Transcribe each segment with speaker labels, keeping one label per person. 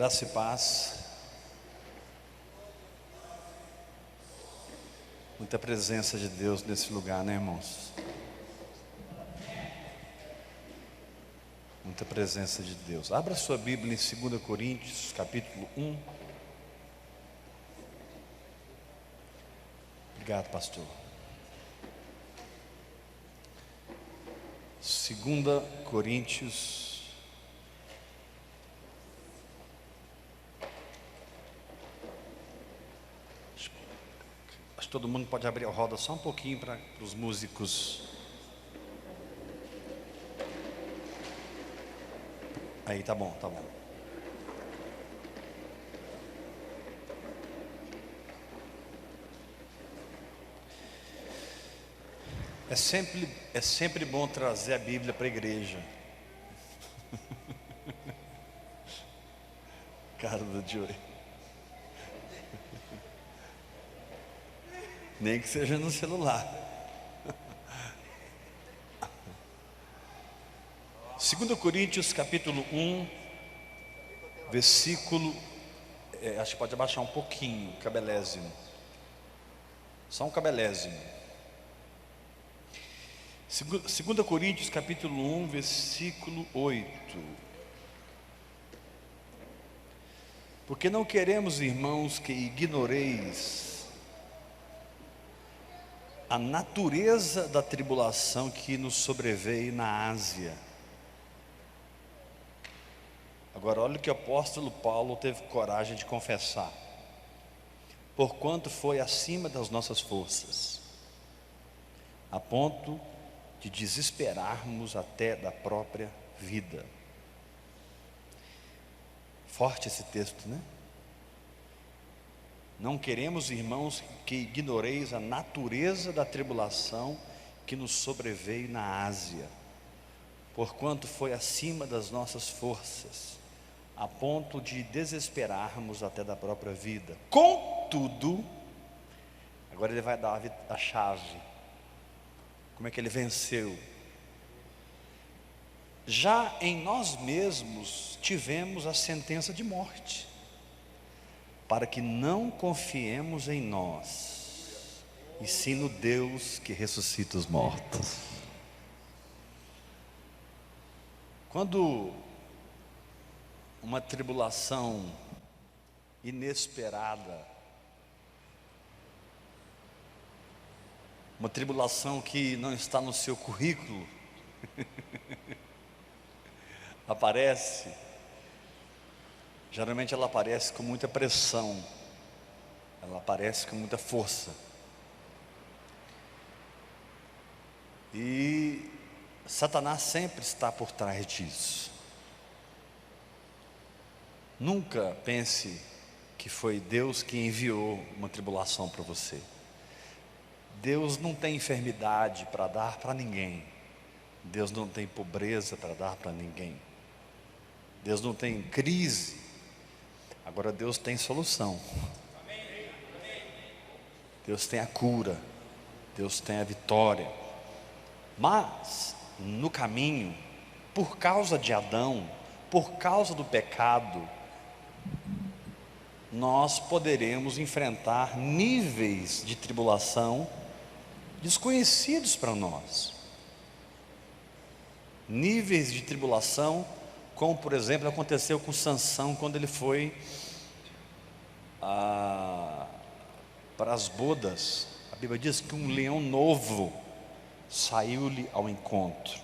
Speaker 1: Graça e paz. Muita presença de Deus nesse lugar, né, irmãos? Muita presença de Deus. Abra sua Bíblia em 2 Coríntios, capítulo 1. Obrigado, pastor. 2 Coríntios. Acho que todo mundo pode abrir a roda só um pouquinho para os músicos. Aí, tá bom, tá bom. É sempre bom trazer a Bíblia para a igreja. Cara do Joey. Nem que seja no celular. 2 Coríntios capítulo 1, versículo, acho que pode abaixar um pouquinho, cabelésimo. Só um cabelésimo. 2 Coríntios capítulo 1, versículo 8. Porque não queremos, irmãos, que ignoreis a natureza da tribulação que nos sobreveio na Ásia. Agora olha o que o apóstolo Paulo teve coragem de confessar. Porquanto foi acima das nossas forças, a ponto de desesperarmos até da própria vida. Forte esse texto, né? Não queremos, irmãos, que ignoreis a natureza da tribulação que nos sobreveio na Ásia, porquanto foi acima das nossas forças, a ponto de desesperarmos até da própria vida. Contudo, agora ele vai dar a chave. Como é que ele venceu? Já em nós mesmos tivemos a sentença de morte, para que não confiemos em nós, e sim no Deus que ressuscita os mortos. Quando uma tribulação inesperada, uma tribulação que não está no seu currículo, aparece, geralmente ela aparece com muita pressão, ela aparece com muita força, e Satanás sempre está por trás disso. Nunca pense que foi Deus que enviou uma tribulação para você. Deus não tem enfermidade para dar para ninguém. Deus não tem pobreza para dar para ninguém. Deus não tem crise. Agora Deus tem solução. Deus tem a cura. Deus tem a vitória. Mas no caminho, por causa de Adão, por causa do pecado, nós poderemos enfrentar níveis de tribulação desconhecidos para nós. Níveis de tribulação, como por exemplo aconteceu com Sansão quando ele foi para as bodas. A Bíblia diz que um leão novo saiu-lhe ao encontro.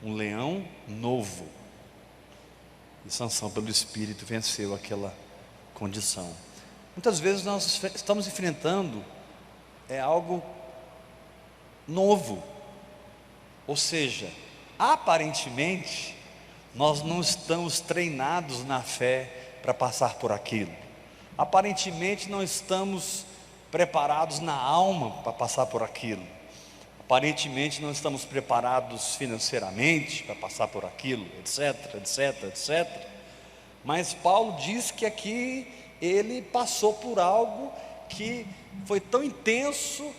Speaker 1: Um leão novo. E Sansão, pelo Espírito, venceu aquela condição. Muitas vezes nós estamos enfrentando algo novo, ou seja, aparentemente nós não estamos treinados na fé para passar por aquilo, aparentemente não estamos preparados na alma para passar por aquilo, aparentemente não estamos preparados financeiramente para passar por aquilo, etc, etc, etc. Mas Paulo diz que aqui ele passou por algo que foi tão intenso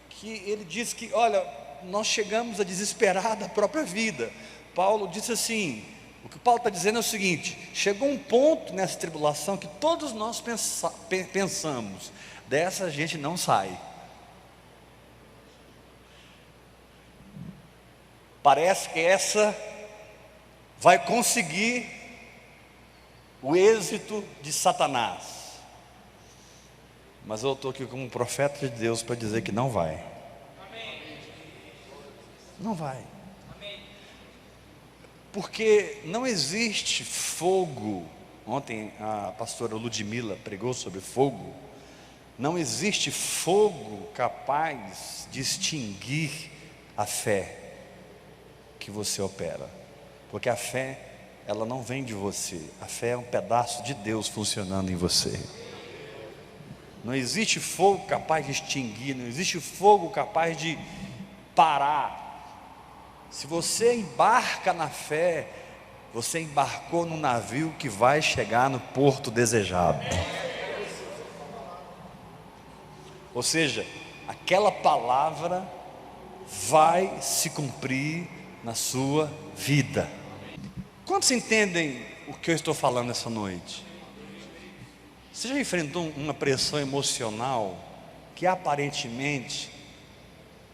Speaker 1: que ele diz que, olha, nós chegamos a desesperar da própria vida. Paulo disse assim: O que Paulo está dizendo é o seguinte: chegou um ponto nessa tribulação que todos nós pensamos, dessa a gente não sai. Parece que essa vai conseguir o êxito de Satanás. Mas eu estou aqui como um profeta de Deus para dizer que não vai. Não vai. Porque não existe fogo. Ontem a pastora Ludmila pregou sobre fogo. Não existe fogo capaz de extinguir a fé que você opera. Porque a fé, ela não vem de você. A fé é um pedaço de Deus funcionando em você. Não existe fogo capaz de extinguir, não existe fogo capaz de parar. Se você embarca na fé, você embarcou no navio que vai chegar no porto desejado. Ou seja, aquela palavra vai se cumprir na sua vida. Quantos entendem o que eu estou falando essa noite? Você já enfrentou uma pressão emocional que aparentemente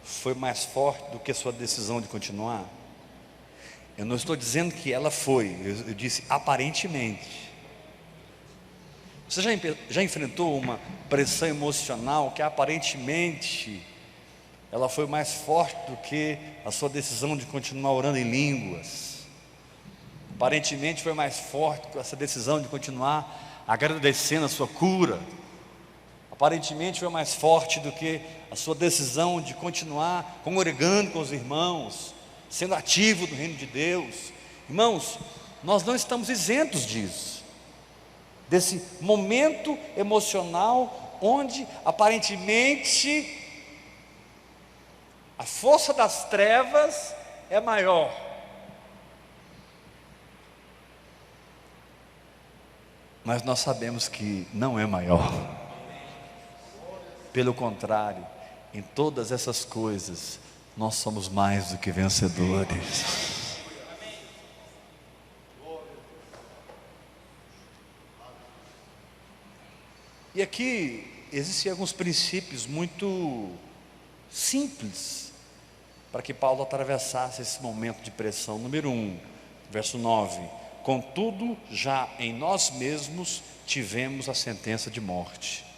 Speaker 1: foi mais forte do que a sua decisão de continuar? Eu não estou dizendo que ela foi, eu disse aparentemente. Você já enfrentou uma pressão emocional que aparentemente ela foi mais forte do que a sua decisão de continuar orando em línguas? Aparentemente foi mais forte que essa decisão de continuar agradecendo a sua cura. Aparentemente foi mais forte do que a sua decisão de continuar congregando com os irmãos, sendo ativo do reino de Deus. Irmãos, nós não estamos isentos disso, desse momento emocional onde aparentemente a força das trevas é maior. Mas nós sabemos que não é maior. Pelo contrário, em todas essas coisas, nós somos mais do que vencedores. E aqui existem alguns princípios muito simples para que Paulo atravessasse esse momento de pressão. Número 1, verso 9: contudo, já em nós mesmos tivemos a sentença de morte.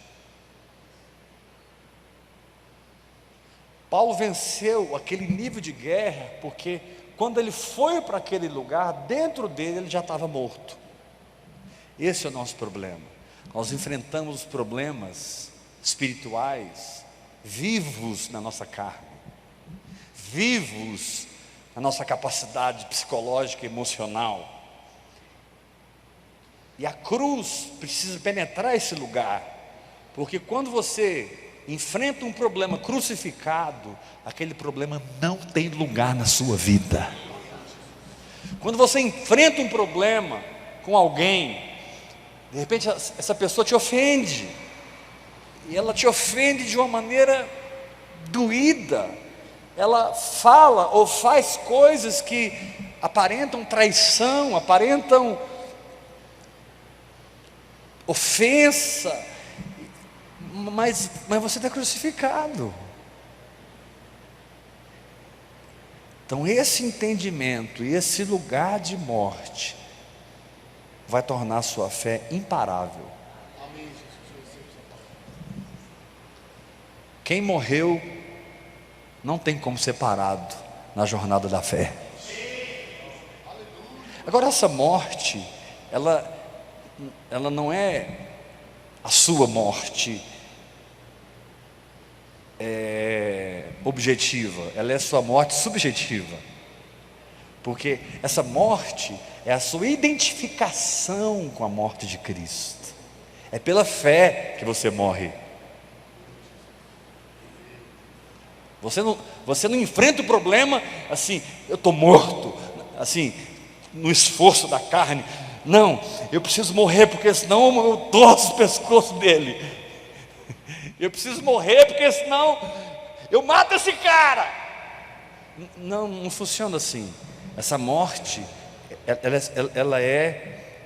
Speaker 1: Paulo venceu aquele nível de guerra, porque quando ele foi para aquele lugar, dentro dele ele já estava morto. Esse é o nosso problema. Nós enfrentamos os problemas espirituais vivos na nossa carne, vivos na nossa capacidade psicológica e emocional. E a cruz precisa penetrar esse lugar, porque quando você enfrenta um problema crucificado, aquele problema não tem lugar na sua vida. Quando você enfrenta um problema com alguém, de repente essa pessoa te ofende, e ela te ofende de uma maneira doída. Ela fala ou faz coisas que aparentam traição, aparentam ofensa, mas você está crucificado. Então esse entendimento e esse lugar de morte vai tornar a sua fé imparável. Quem morreu não tem como ser parado na jornada da fé. Agora essa morte, ela não é a sua morte objetiva, ela é a sua morte subjetiva, porque essa morte é a sua identificação com a morte de Cristo. É pela fé que você morre. Você não enfrenta o problema assim, eu estou morto, assim, no esforço da carne. Não, eu preciso morrer, porque senão eu torço o pescoço dele. Eu preciso morrer, porque senão eu mato esse cara. Não funciona assim. Essa morte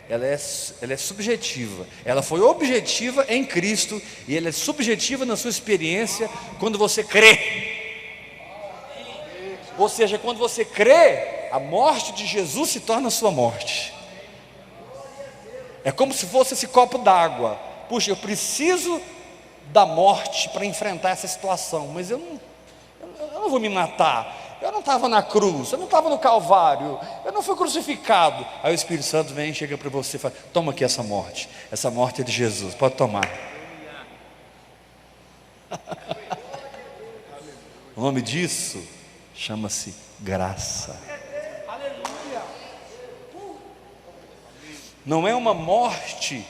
Speaker 1: ela é subjetiva. Ela foi objetiva em Cristo e ela é subjetiva na sua experiência quando você crê. Ou seja, quando você crê, a morte de Jesus se torna a sua morte. É como se fosse esse copo d'água. Puxa, eu preciso da morte para enfrentar essa situação, mas eu não vou me matar. Eu não estava na cruz, eu não estava no Calvário, eu não fui crucificado. Aí o Espírito Santo vem, chega para você e fala: toma aqui essa morte é de Jesus, pode tomar. O nome disso chama-se graça. Não é uma morte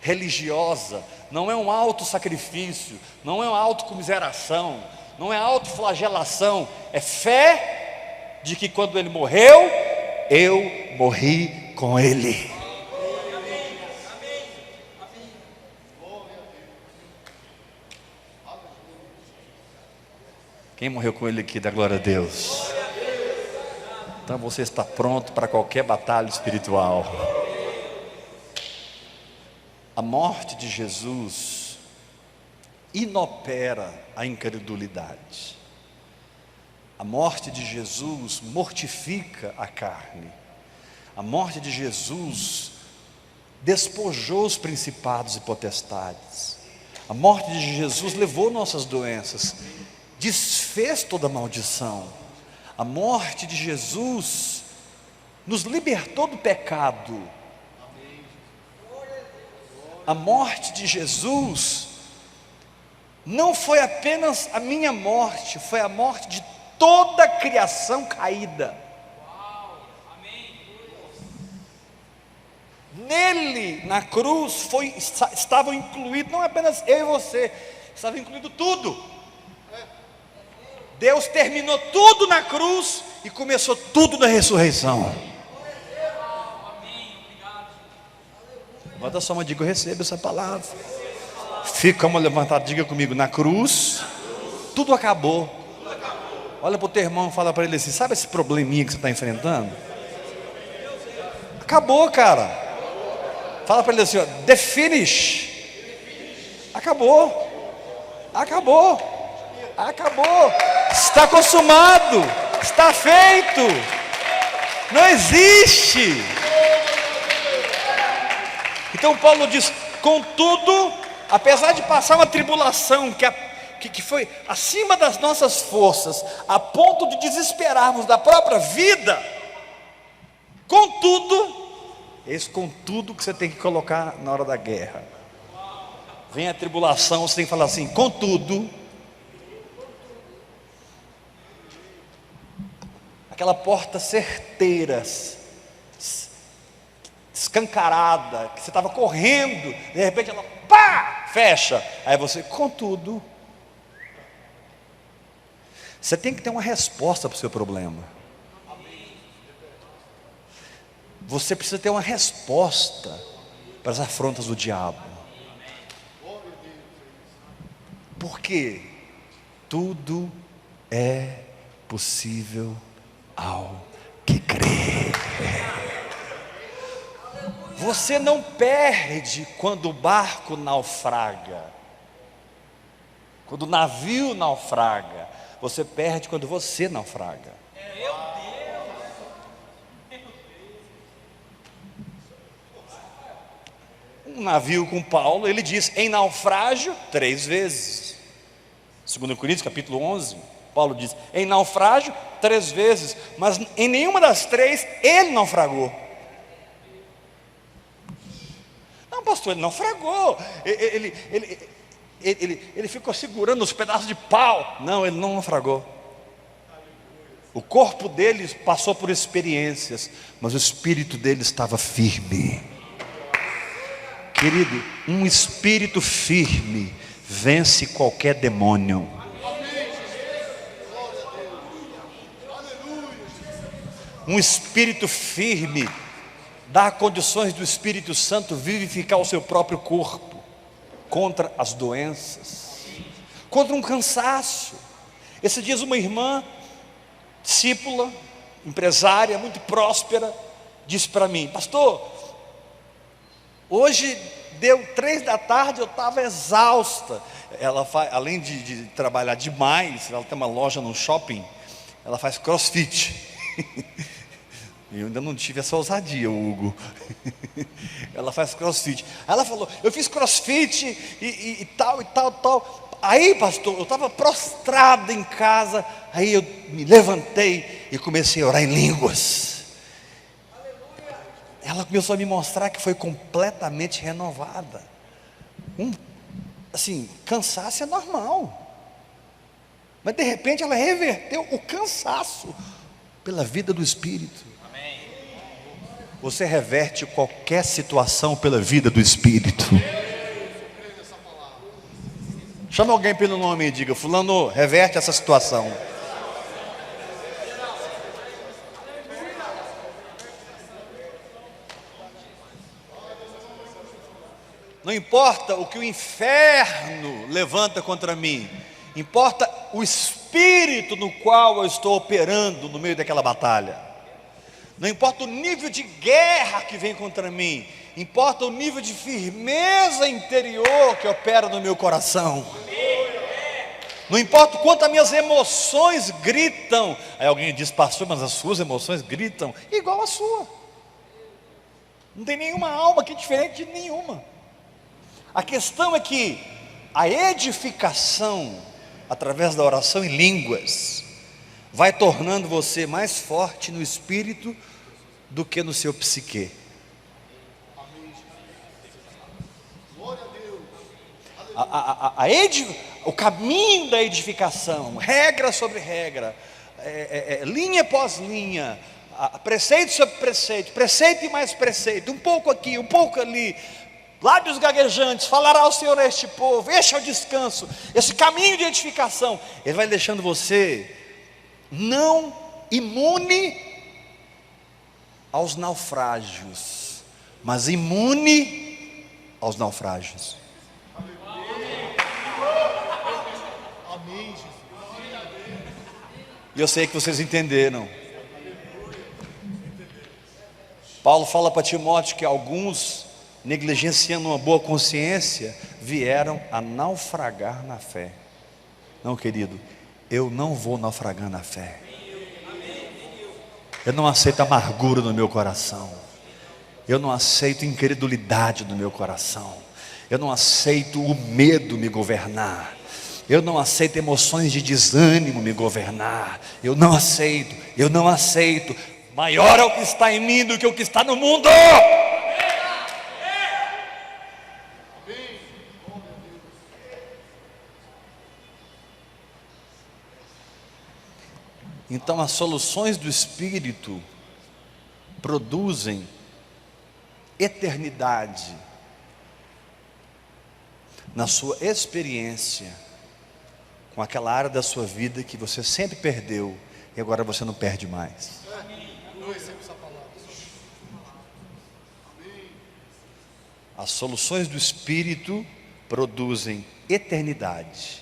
Speaker 1: religiosa, não é um auto-sacrifício, não é uma autocomiseração, não é autoflagelação, é fé de que quando ele morreu, eu morri com ele. Quem morreu com ele aqui, dá glória a Deus. Então você está pronto para qualquer batalha espiritual. A morte de Jesus inopera a incredulidade. A morte de Jesus mortifica a carne. A morte de Jesus despojou os principados e potestades. A morte de Jesus levou nossas doenças, desfez toda maldição. A morte de Jesus nos libertou do pecado. A morte de Jesus não foi apenas a minha morte, foi a morte de toda a criação caída. Nele, na cruz, estavam incluídos não apenas eu e você, estava incluído tudo. Deus terminou tudo na cruz e começou tudo na ressurreição. Levanta só uma, diga: eu recebo essa palavra. Fica uma levantada, diga comigo: na cruz, tudo acabou. Olha para o teu irmão e fala para ele assim: sabe esse probleminha que você está enfrentando? Acabou, cara. Fala para ele assim: ó, the finish. Acabou. Acabou. Acabou. Está consumado. Está feito. Não existe. Então Paulo diz: contudo, apesar de passar uma tribulação que foi acima das nossas forças, a ponto de desesperarmos da própria vida, contudo, esse contudo que você tem que colocar na hora da guerra. Vem a tribulação, você tem que falar assim: contudo, aquela porta certeira, escancarada, que você estava correndo, de repente ela pá, fecha. Aí você, contudo, você tem que ter uma resposta para o seu problema. Você precisa ter uma resposta para as afrontas do diabo. Porque tudo é possível ao que crê. Você não perde quando o barco naufraga, quando o navio naufraga. Você perde quando você naufraga. Um navio com Paulo, ele diz em naufrágio 3 vezes. 2 Coríntios capítulo 11, Paulo diz em naufrágio 3 vezes, mas em nenhuma das 3 ele naufragou. Não, pastor, ele naufragou. Ele ficou segurando os pedaços de pau. Não, ele não naufragou. O corpo dele passou por experiências, mas o espírito dele estava firme. Querido, um espírito firme vence qualquer demônio. Um espírito firme dá condições do Espírito Santo vivificar o seu próprio corpo contra as doenças, contra um cansaço. Esses dias uma irmã, discípula, empresária, muito próspera, disse para mim: pastor, hoje deu 3 da tarde, eu estava exausta. Ela faz, além de trabalhar demais, ela tem uma loja no shopping, ela faz crossfit. Eu ainda não tive essa ousadia, Hugo. Ela faz crossfit. Aí ela falou: eu fiz crossfit e tal, e tal, tal. Aí, pastor, eu estava prostrado em casa. Aí eu me levantei e comecei a orar em línguas. Ela começou a me mostrar que foi completamente renovada. Assim, cansaço é normal, mas de repente ela reverteu o cansaço pela vida do Espírito. Você reverte qualquer situação pela vida do Espírito. Chama alguém pelo nome e diga: fulano, reverte essa situação. Não importa o que o inferno levanta contra mim, importa o espírito no qual eu estou operando no meio daquela batalha. Não importa o nível de guerra que vem contra mim, importa o nível de firmeza interior que opera no meu coração. Não importa o quanto as minhas emoções gritam. Aí alguém diz: pastor, mas as suas emoções gritam igual a sua. Não tem nenhuma alma aqui diferente de nenhuma. A questão é que a edificação, através da oração em línguas, vai tornando você mais forte no espírito do que no seu psique. O caminho da edificação, regra sobre regra, linha após linha, preceito sobre preceito, preceito e mais preceito, um pouco aqui, um pouco ali, lábios gaguejantes, falará o Senhor a este povo, este é o descanso, esse caminho de edificação, ele vai deixando você não imune aos naufrágios, mas imune aos naufrágios. E eu sei que vocês entenderam. Paulo fala para Timóteo que alguns, negligenciando uma boa consciência, vieram a naufragar na fé. Não, querido, eu não vou naufragar na fé. Eu não aceito amargura no meu coração. Eu não aceito incredulidade no meu coração. Eu não aceito o medo me governar. Eu não aceito emoções de desânimo me governar. Eu não aceito. Maior é o que está em mim do que o que está no mundo. Então as soluções do Espírito produzem eternidade na sua experiência com aquela área da sua vida que você sempre perdeu e agora você não perde mais. As soluções do Espírito produzem eternidade.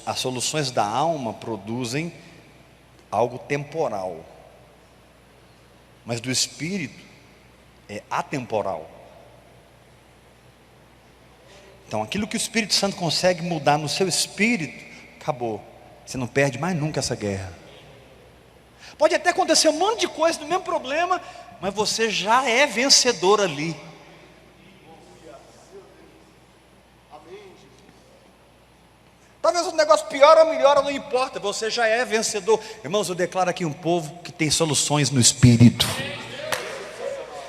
Speaker 1: As soluções da alma produzem algo temporal, mas do Espírito é atemporal. Então aquilo que o Espírito Santo consegue mudar no seu espírito, acabou. Você não perde mais nunca essa guerra. Pode até acontecer um monte de coisa do mesmo problema, mas você já é vencedor ali. Talvez o negócio piora ou melhora, não importa, você já é vencedor. Irmãos, eu declaro aqui um povo que tem soluções no Espírito.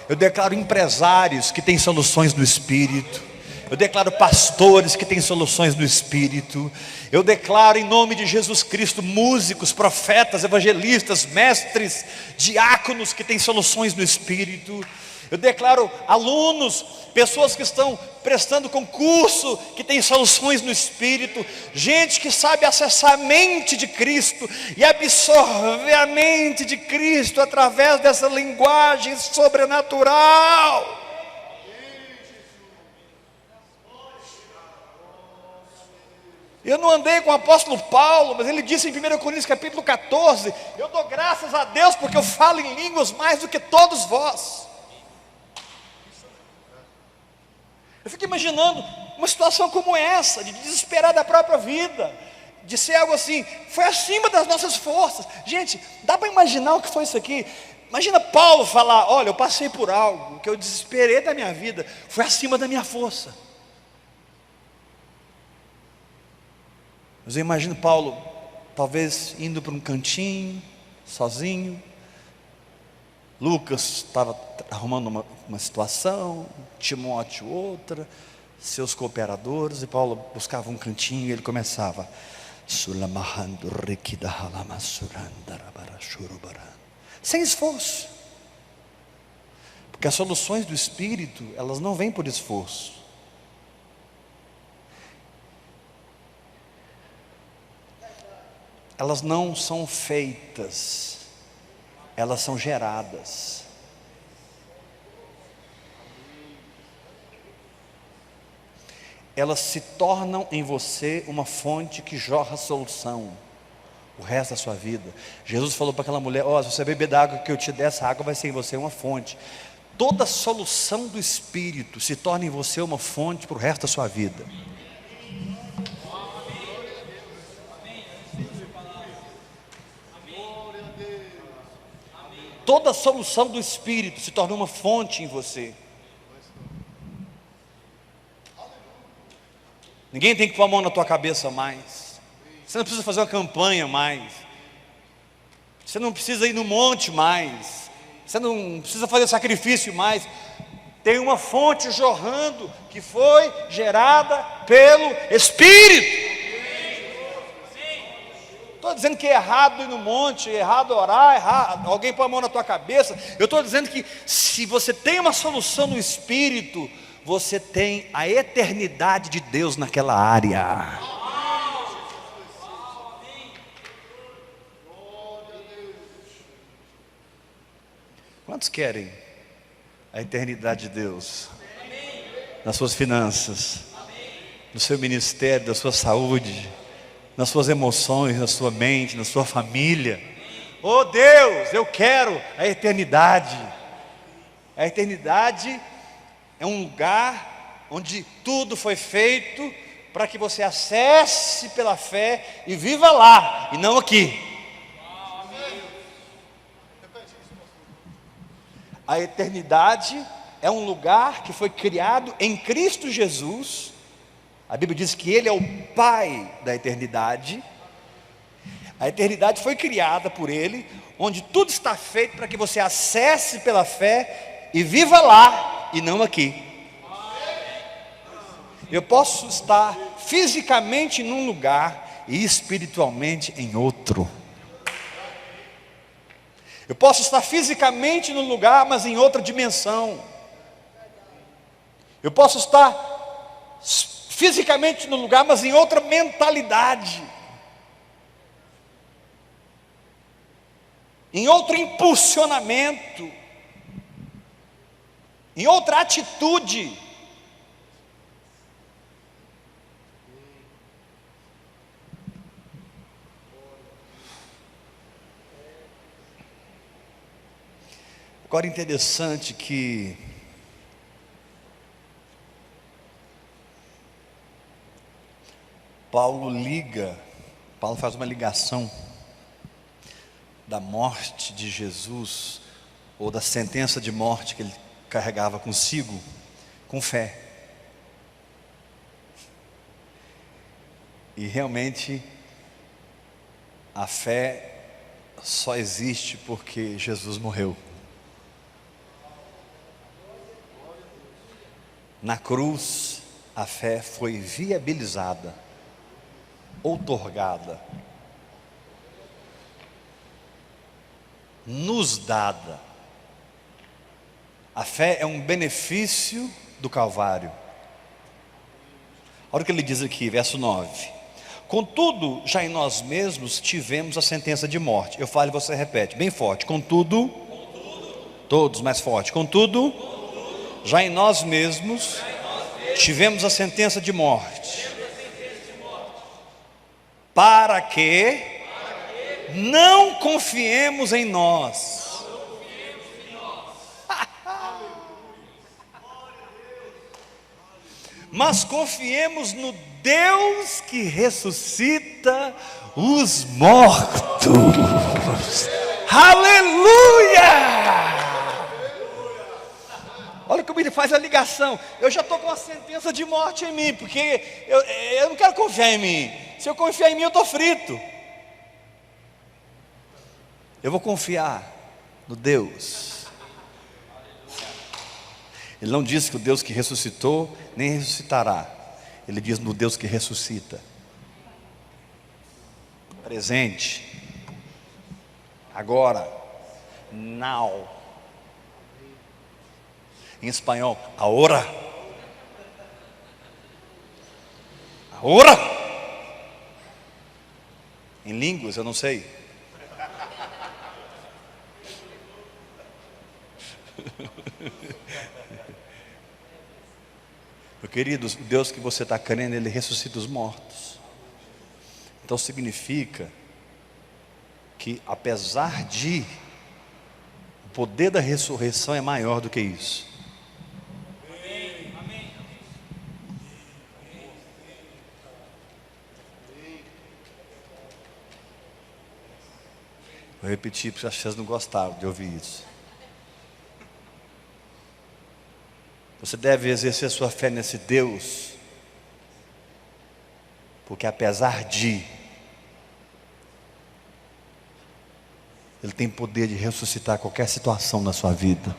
Speaker 1: Eu declaro empresários que têm soluções no Espírito. Eu declaro pastores que têm soluções no Espírito. Eu declaro em nome de Jesus Cristo músicos, profetas, evangelistas, mestres, diáconos que têm soluções no Espírito. Eu declaro alunos, pessoas que estão prestando concurso, que têm soluções no Espírito. Gente que sabe acessar a mente de Cristo e absorver a mente de Cristo através dessa linguagem sobrenatural. Eu não andei com o apóstolo Paulo, mas ele disse em 1 Coríntios capítulo 14, eu dou graças a Deus porque eu falo em línguas mais do que todos vós. Eu fico imaginando uma situação como essa, de desesperar da própria vida, de ser algo assim, foi acima das nossas forças. Gente, dá para imaginar o que foi isso aqui? Imagina Paulo falar, olha, eu passei por algo, que eu desesperei da minha vida, foi acima da minha força. Mas eu imagino Paulo, talvez indo para um cantinho, sozinho. Lucas estava arrumando uma situação, Timóteo outra, seus cooperadores, e Paulo buscava um cantinho e ele começava, sem esforço, porque as soluções do Espírito, elas não vêm por esforço. Elas não são feitas, elas são geradas. Elas se tornam em você uma fonte que jorra solução o resto da sua vida. Jesus falou para aquela mulher, se você beber da água que eu te der, essa água vai ser em você uma fonte. Toda solução do Espírito se torna em você uma fonte para o resto da sua vida. Toda solução do Espírito se torna uma fonte em você. Ninguém tem que pôr a mão na tua cabeça mais. Você não precisa fazer uma campanha mais. Você não precisa ir no monte mais. Você não precisa fazer sacrifício mais. Tem uma fonte jorrando que foi gerada pelo Espírito. Estou dizendo que é errado ir no monte, é errado orar, errado, alguém põe a mão na tua cabeça. Eu estou dizendo que se você tem uma solução no Espírito, você tem a eternidade de Deus naquela área. Quantos querem a eternidade de Deus nas suas finanças, no seu ministério, na sua saúde, nas suas emoções, na sua mente, na sua família? Oh Deus, eu quero a eternidade. A eternidade é um lugar onde tudo foi feito para que você acesse pela fé e viva lá, e não aqui. A eternidade é um lugar que foi criado em Cristo Jesus. A Bíblia diz que Ele é o Pai da eternidade. A eternidade foi criada por Ele, onde tudo está feito para que você acesse pela fé e viva lá, e não aqui. Eu posso estar fisicamente num lugar e espiritualmente em outro. Eu posso estar fisicamente num lugar, mas em outra dimensão. Eu posso estar fisicamente no lugar, mas em outra mentalidade, em outro impulsionamento, em outra atitude. Agora, interessante que Paulo faz uma ligação da morte de Jesus, ou da sentença de morte que ele carregava consigo, com fé. E realmente, a fé só existe porque Jesus morreu. Na cruz, a fé foi viabilizada, outorgada, nos dada. A fé é um benefício do Calvário. Olha o que ele diz aqui, verso 9: contudo, já em nós mesmos tivemos a sentença de morte. Eu falo e você repete, bem forte. Contudo, todos mais forte. Contudo, já em nós mesmos tivemos a sentença de morte. para que não confiemos em nós, mas confiemos no Deus que ressuscita os mortos. Aleluia! Olha como ele faz a ligação. Eu já estou com uma sentença de morte em mim, porque eu não quero confiar em mim. Se eu confiar em mim, eu estou frito. Eu vou confiar no Deus. Ele não diz que o Deus que ressuscitou nem ressuscitará. Ele diz no Deus que ressuscita. Presente. Agora. Now. Em espanhol, ahora. Ahora. Em línguas, eu não sei. Meu querido, o Deus que você está crendo, Ele ressuscita os mortos. Então significa que apesar de, o poder da ressurreição é maior do que isso. Vou repetir, porque acho que vocês não gostaram de ouvir isso. Você deve exercer sua fé nesse Deus, porque apesar de, Ele tem poder de ressuscitar qualquer situação na sua vida.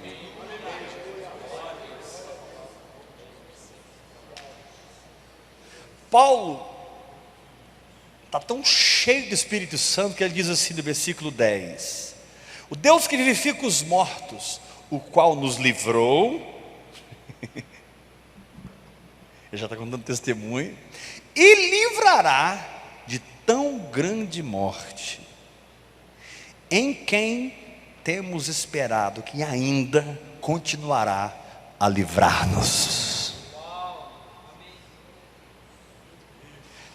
Speaker 1: Paulo está tão cheio do Espírito Santo que ele diz assim no versículo 10: o Deus que vivifica os mortos, o qual nos livrou, ele já está contando testemunho, e livrará de tão grande morte, em quem temos esperado que ainda continuará a livrar-nos.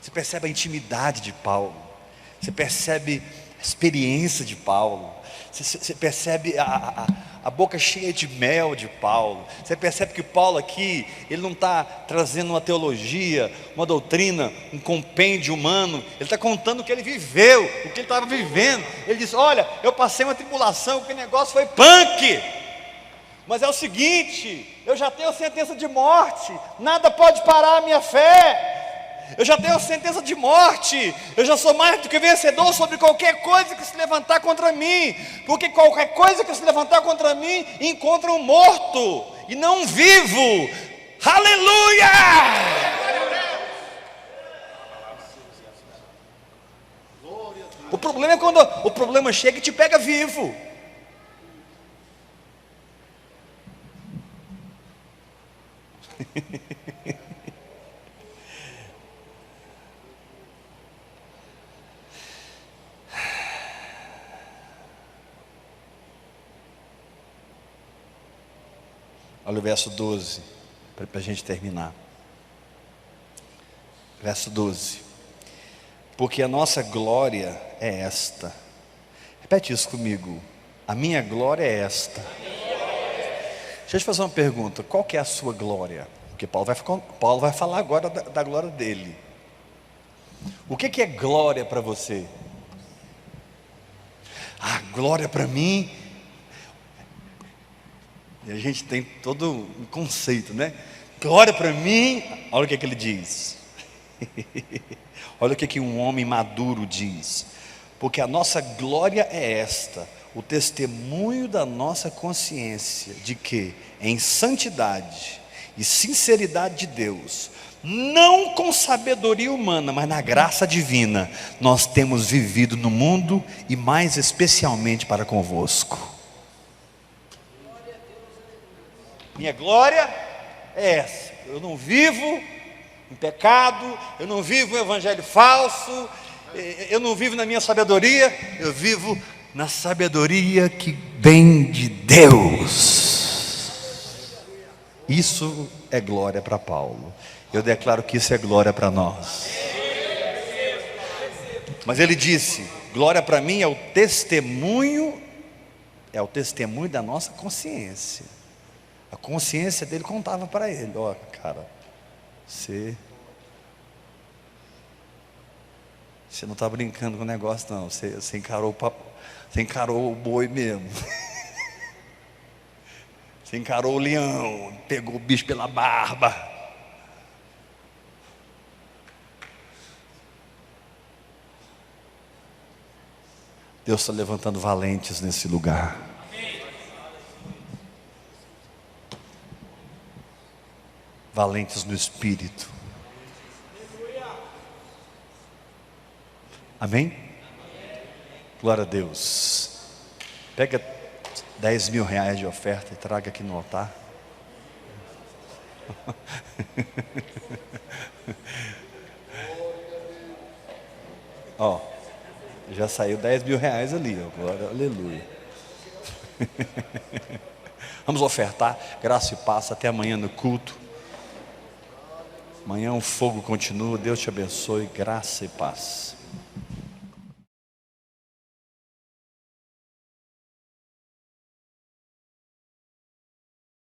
Speaker 1: Você percebe a intimidade de Paulo, você percebe a experiência de Paulo, você percebe a boca cheia de mel de Paulo. Você percebe que Paulo aqui, ele não está trazendo uma teologia, uma doutrina, um compêndio humano. Ele está contando o que ele viveu, o que ele estava vivendo. Ele diz: olha, eu passei uma tribulação, que o negócio foi punk, mas é o seguinte, eu já tenho sentença de morte, nada pode parar a minha fé. Eu já tenho a sentença de morte, eu já sou mais do que vencedor sobre qualquer coisa que se levantar contra mim, porque qualquer coisa que se levantar contra mim encontra um morto e não um vivo. Aleluia! O problema é quando o problema chega e te pega vivo. Olha o verso 12, para a gente terminar. Verso 12. Porque a nossa glória é esta. Repete isso comigo. A minha glória é esta. Deixa eu te fazer uma pergunta. Qual que é a sua glória? Porque Paulo vai falar agora da glória dele. O que é glória para você? Glória para mim. E a gente tem todo um conceito, né? Glória para mim. Olha o que ele diz. Olha o que um homem maduro diz. Porque a nossa glória é esta, o testemunho da nossa consciência, de que em santidade e sinceridade de Deus, não com sabedoria humana, mas na graça divina, nós temos vivido no mundo, e mais especialmente para convosco. Minha glória é essa. Eu não vivo em pecado, eu não vivo em evangelho falso, eu não vivo na minha sabedoria, eu vivo na sabedoria que vem de Deus. Isso é glória para Paulo. Eu declaro que isso é glória para nós. Mas ele disse: glória para mim é o testemunho da nossa consciência. A consciência dele contava para ele: ó, cara, você não está brincando com o negócio, não. Você encarou o boi mesmo. Você encarou o leão, pegou o bicho pela barba. Deus está levantando valentes nesse lugar. Valentes no espírito. Amém? Glória a Deus. Pega 10 mil reais de oferta e traga aqui no altar. Ó, já saiu 10 mil reais ali, ó. Glória, aleluia. Vamos ofertar, graça e paz, até amanhã no culto. Amanhã o fogo continua, Deus te abençoe, graça e paz.